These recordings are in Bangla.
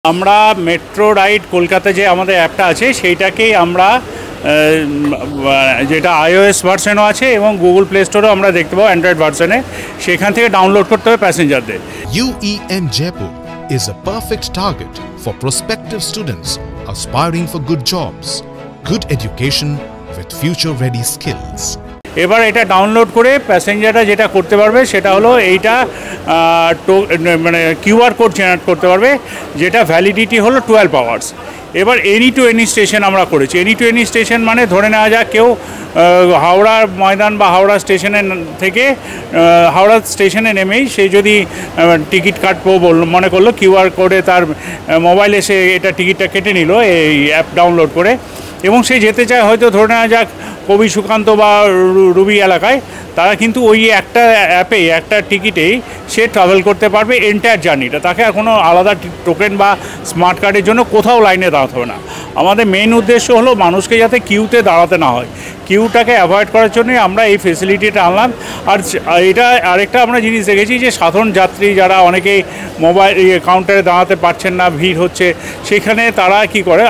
আমরা মেট্রো রাইড কলকাতা যে আমাদের অ্যাপটা আছে সেইটাকেই আমরা যেটা iOS ভার্সনও আছে এবং গুগল প্লে স্টোরেও আমরা দেখতে পাবো অ্যান্ড্রয়েড ভার্সনে, সেখান থেকে ডাউনলোড করতে হবে প্যাসেঞ্জারদের। UEM Jaipur is a perfect target for prospective students aspiring for good jobs, good education with future-ready skills. এবার এটা ডাউনলোড করে প্যাসেঞ্জাররা যেটা করতে পারবে সেটা হলো এইটা মানে কিউআর কোড জেনারেট করতে পারবে, যেটা ভ্যালিডিটি হলো 12 আওয়ার্স। এবার এনি টু এনি স্টেশন আমরা করেছি। এনি টু এনি স্টেশন মানে ধরে নেওয়া যাক কেউ হাওড়া ময়দান বা হাওড়া স্টেশনে থেকে হাওড়া স্টেশনে নেমেই সে যদি টিকিট কাটবো মনে করলো, কিউআর কোডে তার মোবাইলে সে এটা টিকিটটা কেটে নিল এই অ্যাপ ডাউনলোড করে, এবং সে যেতে চায় হয়তো ধরে নেওয়া যাক কবি সুকান্ত বা রুবি এলাকায়, তারা কিন্তু ওই একটা অ্যাপেই একটা টিকিটেই সে ট্রাভেল করতে পারবে এন্টায়ার জার্নিটা। তাকে আর কোনো আলাদা টোকেন বা স্মার্ট কার্ডের জন্য কোথাও লাইনে দাঁড়াতে হবে না। আমাদের মেইন উদ্দেশ্য হলো মানুষকে যাতে কিউতে দাঁড়াতে না হয়, কিউটাকে অ্যাভয়েড করার জন্যই আমরা এই ফেসিলিটিটা আনলাম। আর এটা আরেকটা আমরা জিনিস দেখেছি যে সাধারণ যাত্রী যারা অনেকেই মোবাইল কাউন্টারে দাঁড়াতে পারছেন না, ভিড় হচ্ছে, সেখানে তারা কি করে,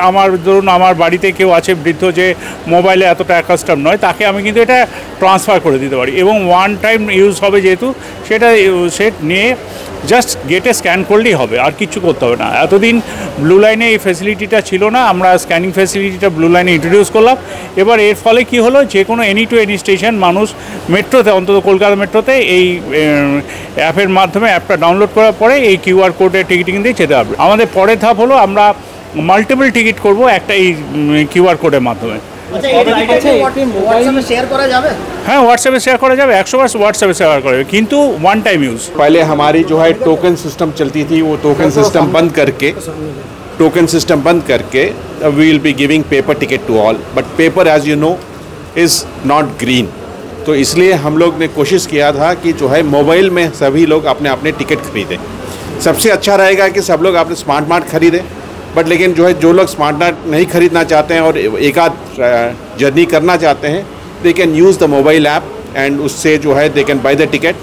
ধরুন আমার বাড়িতে কেউ আছে বৃদ্ধ যে মোবাইলে এতটা অ্যাকাস্টম নয়, তাকে আমি কিন্তু এটা ট্রান্সফার করে দিতে পারি এবং ওয়ান টাইম ইউজ হবে, যেহেতু সেটা সে নিয়ে জাস্ট গেটে স্ক্যান করলেই হবে, আর কিছু করতে হবে না। এতদিন ব্লু লাইনে এই ফ্যাসিলিটিটা ছিল না, আমরা স্ক্যানিং ফ্যাসিলিটিটা ব্লু লাইনে ইন্ট্রোডিউস করলাম। এবার এর ফলে কি হলো, যে কোনো এনি টু এনি স্টেশন মানুষ মেট্রোতে, অন্তত কলকাতা মেট্রোতে এই অ্যাপের মাধ্যমে অ্যাপটা ডাউনলোড করার পরে এই কিউআর কোডে টিকিটিং দিয়ে যেতে হবে। আমাদের পরের ধাপ হলো আমরা মাল্টিপল টিকিট করব একটা এই কিউআর কোডের মাধ্যমে। हाँ व्हाट्सएप शेयर करा जाए, 100% व्हाट्सएप शेयर करा जाए, किंतु वन टाइम यूज़। पहले हमारी जो है टोकन सिस्टम चलती थी, वो टोकन सिस्टम बंद करके we will be giving paper ticket to all, but paper as you know is not green. तो इसलिए हम लोग ने कोशिश किया था कि जो है मोबाइल में सभी लोग अपने अपने टिकट खरीदें। सबसे अच्छा रहेगा कि सब लोग अपने स्मार्ट मार्ट खरीदें, बट लेकिन जो है जो लोग स्मार्ट मार्ट नहीं खरीदना चाहते हैं और एक आध जर्नी करना चाहते हैं, they can use the mobile app and उससे जो है they can by the ticket.